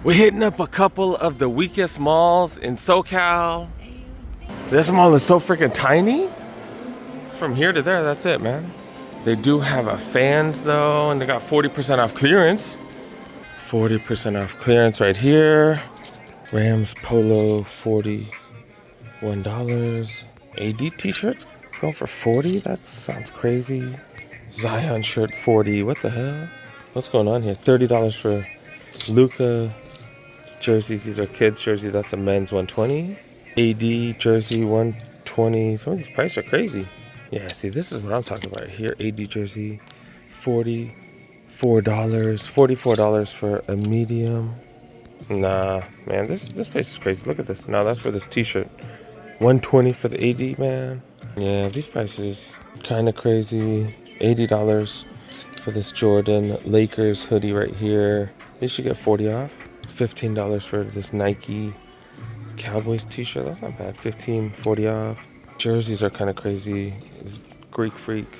We're hitting up a couple of the weakest malls in SoCal. This mall is so freaking tiny. It's from here to there, that's it, man. They do have a fans though, and they got 40% off clearance. 40% off clearance right here. Rams Polo, $41. AD t-shirts going for 40? That sounds crazy. Zion shirt, 40. What the hell? What's going on here? $30 for Luca jerseys. These are kids jerseys. That's a men's 120. AD jersey 120. Some of these prices are crazy. Yeah, see, this is what I'm talking about here. AD jersey, $44. $44 for a medium. Nah, man, this place is crazy. Look at this. No, that's for this t-shirt. $120 for the AD, man. Yeah, these prices kind of crazy. $80 for this Jordan Lakers hoodie right here. They should get 40 off. $15 for this Nike Cowboys t-shirt. That's not bad. 15, 40 off. Jerseys are kind of crazy. This Greek Freak,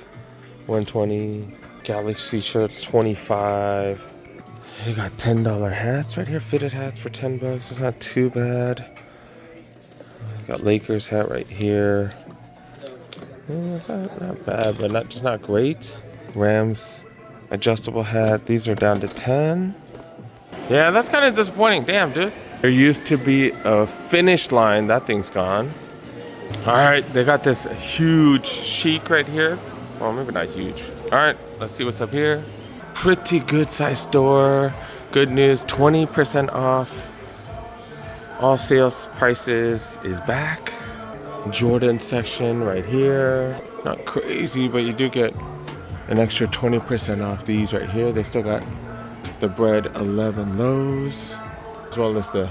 120. Galaxy shirts, 25. You got $10 hats right here. Fitted hats for $10. It's not too bad. Got Lakers hat right here. It's not bad, but not great. Rams adjustable hat. These are down to 10. Yeah, that's kind of disappointing. Damn, dude. There used to be a finish line. That thing's gone. All right, they got this huge chic right here. Well, maybe not huge. All right, let's see what's up here. Pretty good size store. Good news, 20% off. All sales prices is back. Jordan section right here. Not crazy, but you do get an extra 20% off these right here. They still got the Bread 11 lows, as well as the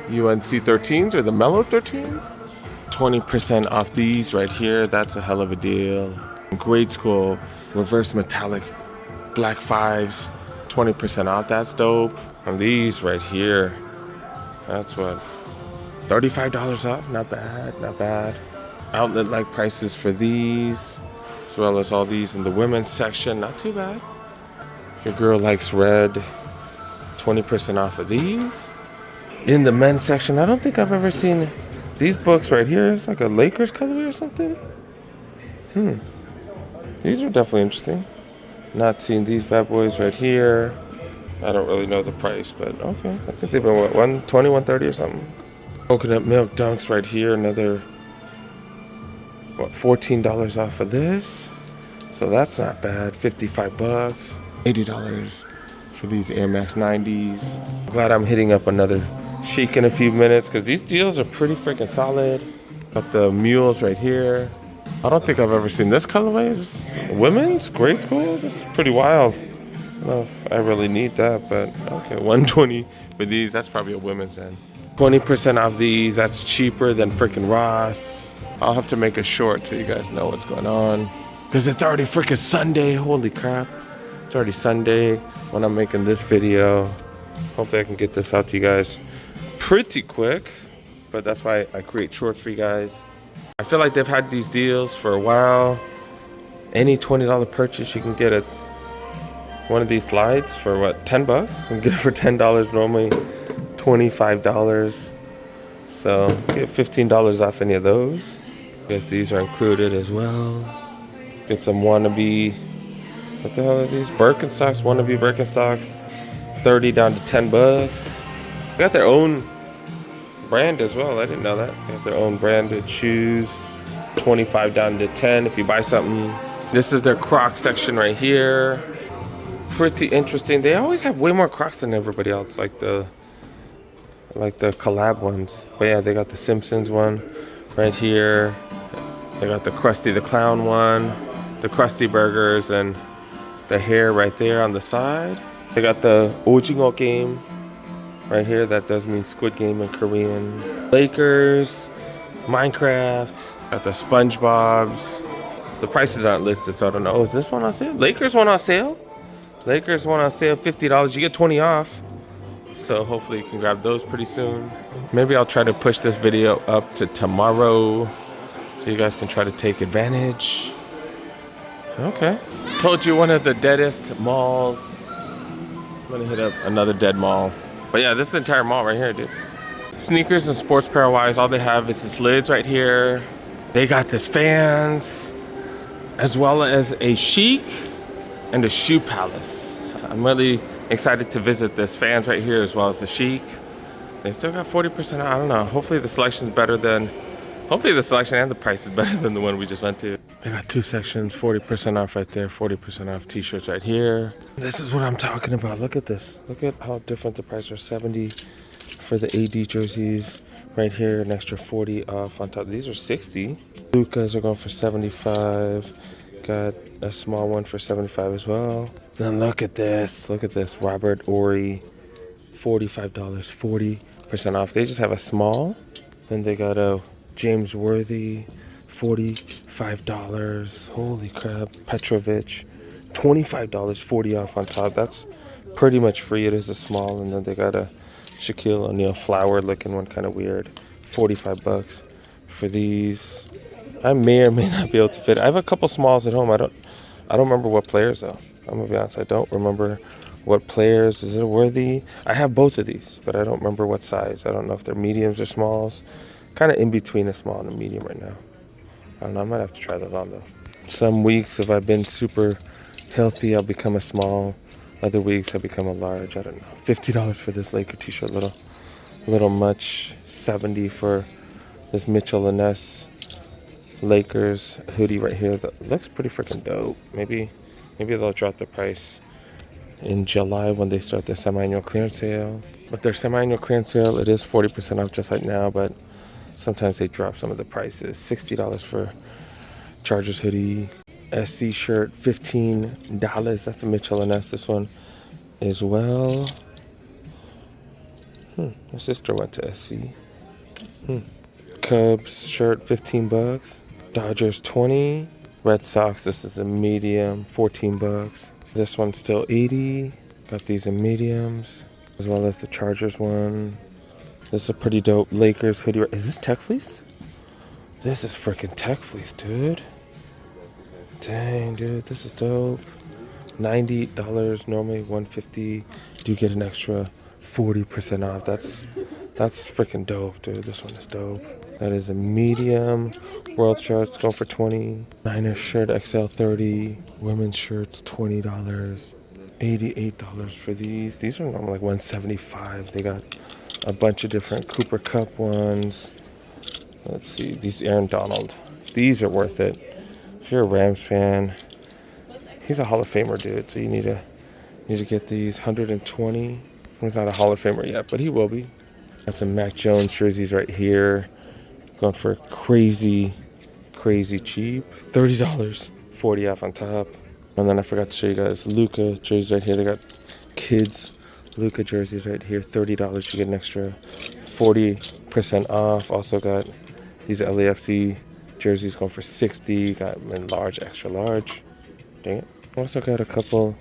UNC 13s or the Mellow 13s. 20% off these right here. That's a hell of a deal. Grade school reverse metallic black 5s, 20% off. That's dope. And these right here, that's what, $35 off. Not bad, not bad. Outlet like prices for these, as well as all these in the women's section. Not too bad. If your girl likes red, 20% off of these. In the men's section, I don't think I've ever seen these books right here. It's like a Lakers colorway or something. These are definitely interesting. Not seeing these bad boys right here. I don't really know the price, but okay. I think they've been, what, 120, 130 or something? Coconut milk dunks right here. Another, what, $14 off of this. So that's not bad. $55. $80 for these Air Max 90s. I'm glad I'm hitting up another chic in a few minutes because these deals are pretty freaking solid. Got the mules right here. I don't think I've ever seen this colorway. It's women's grade school. This is pretty wild. I don't know if I really need that, but okay. $120 for these. That's probably a women's then. 20% off these. That's cheaper than freaking Ross. I'll have to make a short so you guys know what's going on because it's already freaking Sunday. Holy crap. It's already Sunday when I'm making this video. Hopefully I can get this out to you guys pretty quick, but that's why I create shorts for you guys. I feel like they've had these deals for a while. Any $20 purchase, you can get one of these slides for what, $10? You can get it for $10, normally $25. So get $15 off any of those. I guess these are included as well. Get some wannabe, what the hell are these? Birkenstocks, wannabe Birkenstocks. 30 down to $10. They got their own brand as well. I didn't know that. They have their own branded shoes. 25 down to 10 if you buy something. This is their Crocs section right here. Pretty interesting. They always have way more Crocs than everybody else, like the collab ones. But yeah, they got the Simpsons one right here. They got the Krusty the Clown one, the Krusty Burgers, and the hair right there on the side. They got the Ojingo game right here. That does mean Squid Game in Korean. Lakers, Minecraft, got the SpongeBob's. The prices aren't listed, so I don't know. Oh, is this one on sale? Lakers one on sale? Lakers one on sale, $50. You get 20 off. So hopefully you can grab those pretty soon. Maybe I'll try to push this video up to tomorrow so you guys can try to take advantage. Okay. Told you one of the deadest malls. I'm gonna hit up another dead mall. But yeah, this is the entire mall right here, dude. Sneakers and sports apparel wise, all they have is this lids right here. They got this fans, as well as a chic and a shoe palace. I'm really excited to visit this fans right here as well as the chic. They still got 40% off. I don't know. Hopefully the selection is better than, hopefully the selection and the price is better than the one we just went to. They got two sections, 40% off right there, 40% off t-shirts right here. This is what I'm talking about. Look at this. Look at how different the prices are. 70 for the AD jerseys right here, an extra 40 off on top. These are 60. Lucas are going for 75. Got a small one for 75 as well. Then look at this. Look at this. Robert Ory, $45, 40% off. They just have a small. Then they got a James Worthy, $45. Holy crap. Petrovic, $25, 40 off on top. That's pretty much free. It is a small. And then they got a Shaquille O'Neal flower looking one, kind of weird. $45 for these. I may or may not be able to fit. I have a couple smalls at home. I don't remember what players though. I'm gonna be honest. I don't remember what players. Is it Worthy? I have both of these, but I don't remember what size. I don't know if they're mediums or smalls. Kind of in between a small and a medium right now. I don't know. I might have to try those on though. Some weeks, if I've been super healthy, I'll become a small. Other weeks, I'll become a large. I don't know. $50 for this Laker t-shirt. Little much. 70 for this Mitchell and Ness Lakers hoodie right here. That looks pretty freaking dope. Maybe they'll drop the price in July when they start their semi-annual clearance sale. But their semi-annual clearance sale, it is 40% off just like now, but sometimes they drop some of the prices. $60 for Chargers hoodie. SC shirt, $15. That's a Mitchell and Ness. This one as well. My sister went to SC. Cubs shirt, $15. Dodgers, 20. Red Sox, this is a medium, $14. This one's still 80. Got these in mediums, as well as the Chargers one. This is a pretty dope Lakers hoodie. Is this Tech Fleece? This is freaking Tech Fleece, dude. Dang, dude, this is dope. $90, normally $150. Do get an extra 40% off. That's freaking dope, dude. This one is dope. That is a medium. World shirts going for 20. Niners shirt XL 30. Women's shirts $20. $88 for these. These are normally like $175. They got a bunch of different Cooper Cup ones. Let's see, these Aaron Donald. These are worth it. If you're a Rams fan, he's a Hall of Famer, dude. So you need to get these. 120. He's not a Hall of Famer yet, but he will be. Got some Mac Jones jerseys right here. Going for crazy cheap. $30, 40 off on top. And then I forgot to show you guys Luka jerseys right here. They got kids Luka jerseys right here. $30. You get an extra 40% off. Also got these LAFC jerseys going for 60. Got in large, extra large. Dang it. Also got a couple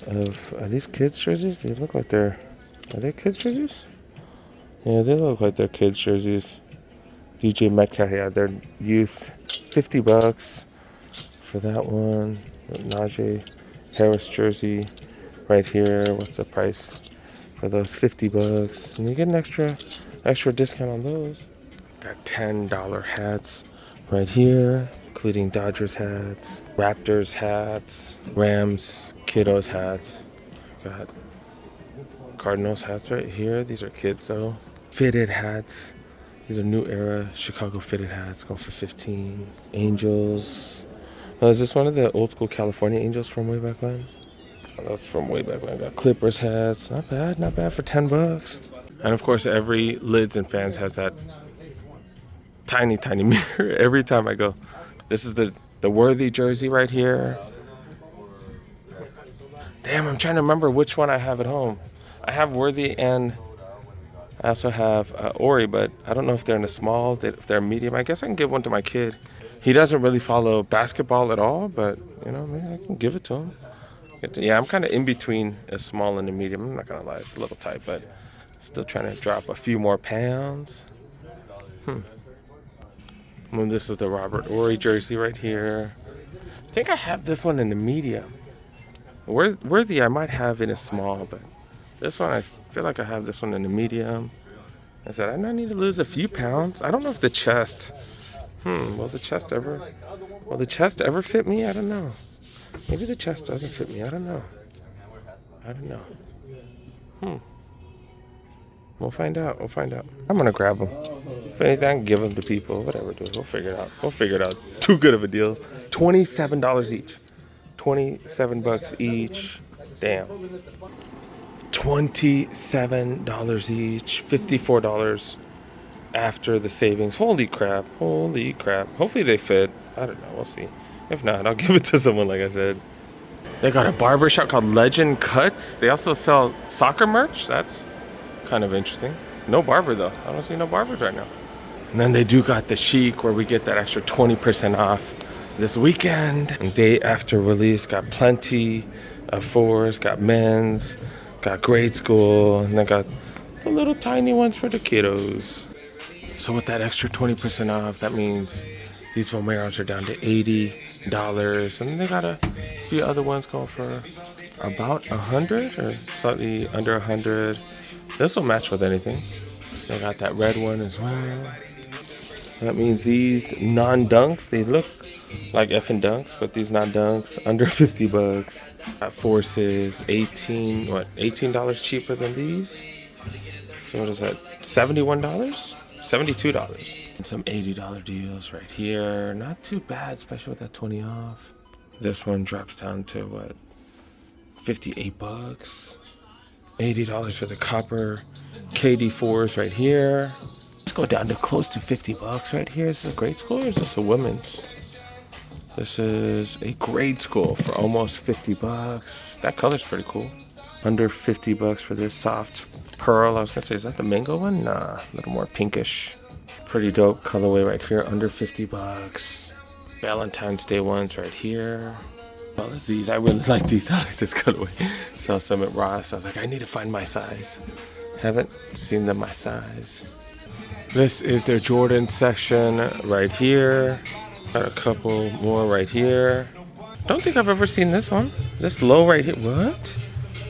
of, are these kids jerseys? They look like are they kids jerseys? Yeah, they look like they're kids jerseys. DJ Metcalf, yeah, they're youth. $50 for that one. Najee Harris jersey right here. What's the price for those? $50. And you get an extra discount on those. Got $10 hats right here, including Dodgers hats, Raptors hats, Rams, Kiddos hats. Got Cardinals hats right here. These are kids though. Fitted hats. These are new era Chicago fitted hats going for 15. Angels. Oh, is this one of the old school California Angels from way back when? Oh, that's from way back when. Got Clippers hats. Not bad for $10. And of course, every Lids and Fans has that tiny mirror every time I go. This is the Worthy jersey right here. Damn, I'm trying to remember which one I have at home. I have Worthy and I also have Ori, but I don't know if they're in a small, if they're medium. I guess I can give one to my kid. He doesn't really follow basketball at all, but, you know, maybe I can give it to him. Yeah, I'm kind of in between a small and a medium. I'm not going to lie, it's a little tight, but still trying to drop a few more pounds. And this is the Robert Ory jersey right here. I think I have this one in the medium. Worthy I might have in a small, but This one, I feel like I have this one in the medium. I said, I might need to lose a few pounds. I don't know if the chest, will the chest ever fit me? I don't know. Maybe the chest doesn't fit me. I don't know. We'll find out. I'm gonna grab them. If anything, give them to people. Whatever, dude. We'll figure it out. Too good of a deal. $27 each. 27 bucks each. Damn. $27 each. $54 after the savings. Holy crap. Hopefully they fit. I don't know. We'll see. If not, I'll give it to someone, like I said. They got a barber shop called Legend Cuts. They also sell soccer merch. That's kind of interesting. No barber though. I don't see no barbers right now. And then they do got the Chic, where we get that extra 20% off this weekend. And day after release, got plenty of fours, got men's, got grade school, and they got the little tiny ones for the kiddos. So with that extra 20% off, that means these Vomeros are down to $80. And they got a few other ones going for about $100 or slightly under $100. This will match with anything. They got that red one as well. That means these non-dunks, they look like effing dunks, but these non-dunks under 50 bucks. Got forces, $18 cheaper than these. So what is that? $71? $72. And some $80 deals right here. Not too bad, especially with that 20 off. This one drops down to what? 58 bucks. $80 for the copper KD4s right here. Let's go down to close to 50 bucks right here. Is this a grade school or is this a women's? This is a grade school for almost 50 bucks. That color's pretty cool. Under 50 bucks for this soft pearl. I was gonna say, is that the mango one? Nah, a little more pinkish. Pretty dope colorway right here, under 50 bucks. Valentine's Day ones right here. Well, as these, I really like these. I like this colorway. Saw some at Ross. I was like, I need to find my size. Haven't seen them my size. This is their Jordan section right here. Got a couple more right here. Don't think I've ever seen this one. This low right here. What?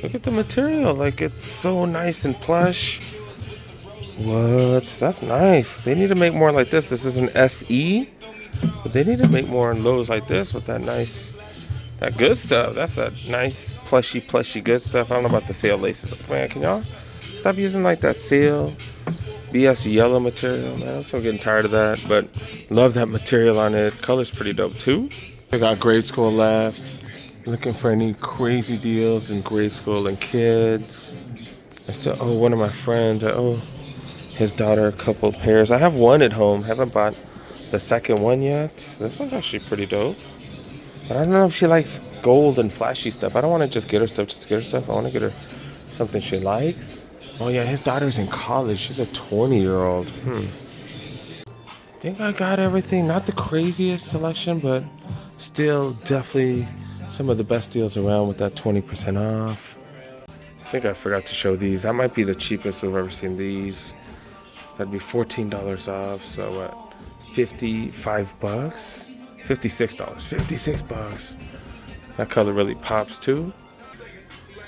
Look at the material. Like, it's so nice and plush. What? That's nice. They need to make more like this. This is an SE. But they need to make more lows like this with that nice... That good stuff. That's a nice plushy good stuff. I don't know about the sail laces. Man, can y'all stop using like that sail BS yellow material, man? I'm so getting tired of that. But love that material on it. Color's pretty dope too. We got grade school left. Looking for any crazy deals in grade school and kids. I still owe one of my friends. I owe his daughter a couple pairs. I have one at home. Haven't bought the second one yet. This one's actually pretty dope. But I don't know if she likes gold and flashy stuff. I don't want to just get her stuff just to get her stuff. I want to get her something she likes. Oh yeah, his daughter's in college. She's a 20-year-old. I think I got everything. Not the craziest selection, but still definitely some of the best deals around with that 20% off. I think I forgot to show these. That might be the cheapest we've ever seen these. That'd be $14 off. So what? 55 bucks? $56. 56 bucks. That color really pops too.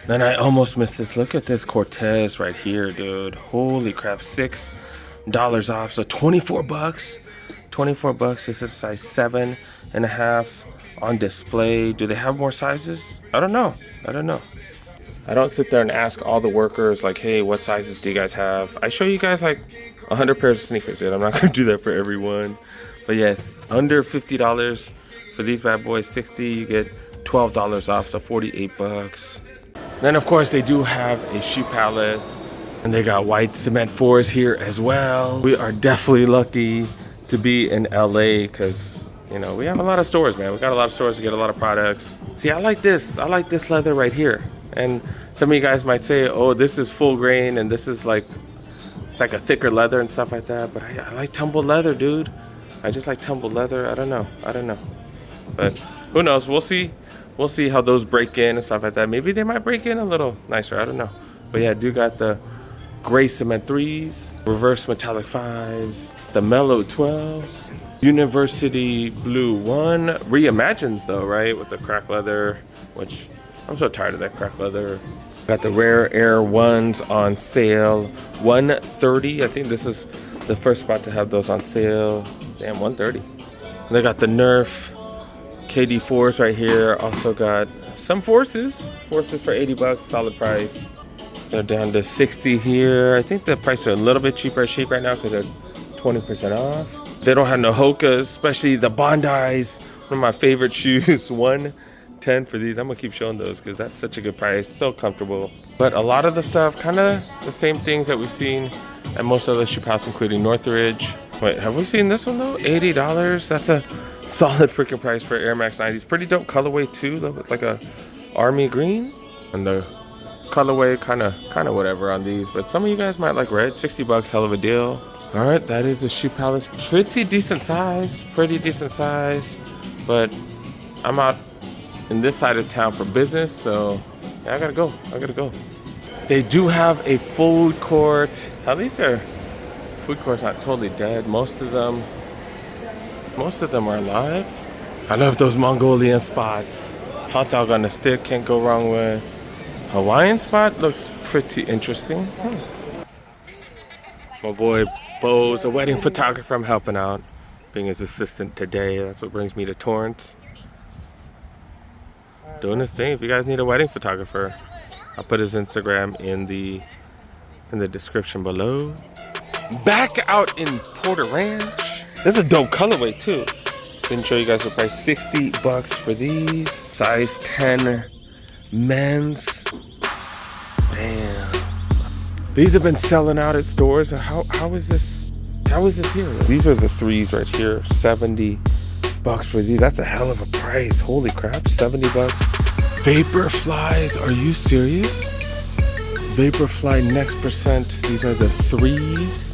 Then I almost missed this. Look at this Cortez right here, dude. Holy crap. $6 off. So 24 bucks. 24 bucks. This is size 7.5 on display. Do they have more sizes? I don't know. I don't sit there and ask all the workers like, hey, what sizes do you guys have? I show you guys like 100 pairs of sneakers, dude. I'm not gonna do that for everyone. But yes, under $50 for these bad boys. 60, you get $12 off, so 48 bucks. Then of course they do have a shoe palace, and they got white cement 4s here as well. We are definitely lucky to be in LA because, you know, we have a lot of stores, man. We got a lot of stores to get a lot of products. See, I like this leather right here. And some of you guys might say, oh, this is full grain and this is like, it's like a thicker leather and stuff like that. But I like tumbled leather, dude. I just like tumbled leather. I don't know. But who knows? We'll see how those break in and stuff like that. Maybe they might break in a little nicer. I don't know. But yeah, I do got the gray cement 3s, reverse metallic 5s, the mellow 12s, University Blue 1. Reimagines though, right? With the crack leather, which I'm so tired of that crack leather. Got the Rare Air ones on sale, $130. I think this is the first spot to have those on sale. Damn, $130. And they got the Nerf KD4s right here. Also got some Forces for $80, solid price. They're down to 60 here. I think the prices are a little bit cheaper at Shape right now because they're 20% off. They don't have no Hokas, especially the Bondis. One of my favorite shoes, $110 for these. I'm gonna keep showing those because that's such a good price, so comfortable. But a lot of the stuff, kind of the same things that we've seen at most other shoe houses, including Northridge. Wait, have we seen this one though? $80. That's a solid freaking price for Air Max 90s. Pretty dope colorway too, like a army green. And the colorway kind of whatever on these, but some of you guys might like red. $60, hell of a deal. All right, that is the Shoe Palace. Pretty decent size, but I'm out in this side of town for business, so yeah, I gotta go. They do have a food court. At least their food court's not totally dead. Most of them are alive. I love those Mongolian spots. Hot dog on a stick, can't go wrong with. Hawaiian spot looks pretty interesting. My boy Bo's a wedding photographer. I'm helping out, being his assistant today. That's what brings me to Torrance. Doing his thing. If you guys need a wedding photographer, I'll put his Instagram in the description below. Back out in Porter Ranch. This is a dope colorway too. Didn't show you guys the price. $60 for these. Size 10 men's. Damn. These have been selling out at stores. How is this here? These are the threes right here. $70 for these. That's a hell of a price. Holy crap, $70. Vaporflies, are you serious? Vaporfly Next Percent. These are the threes.